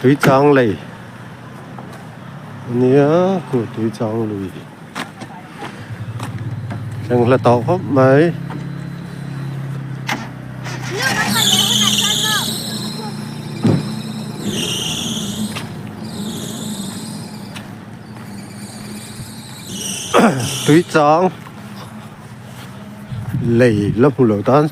túi trang lì nhớ của túi trang lì chẳng là tàu hấp mấy túi trang lì lớp lửa tan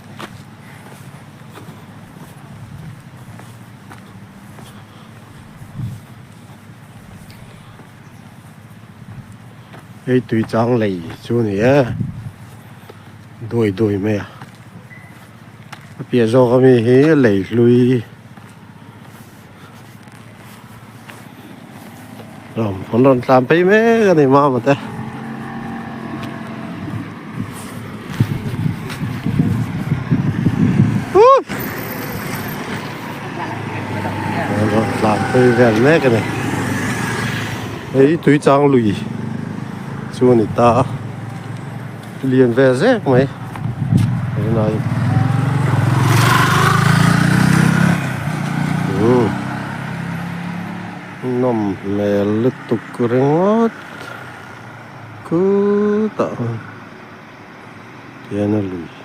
cái túi trang lì chỗ này đuổi đuổi mẹ bây giờ có mấy cái lì lui rồi còn còn sampai mấy cái này mà ta làm hơi vẹn mấy cái này ấy túi trang lùi chỗ này ta liền về rác mấy cái này nằm mẹ lứt tục ngót cứ tạo tiền lùi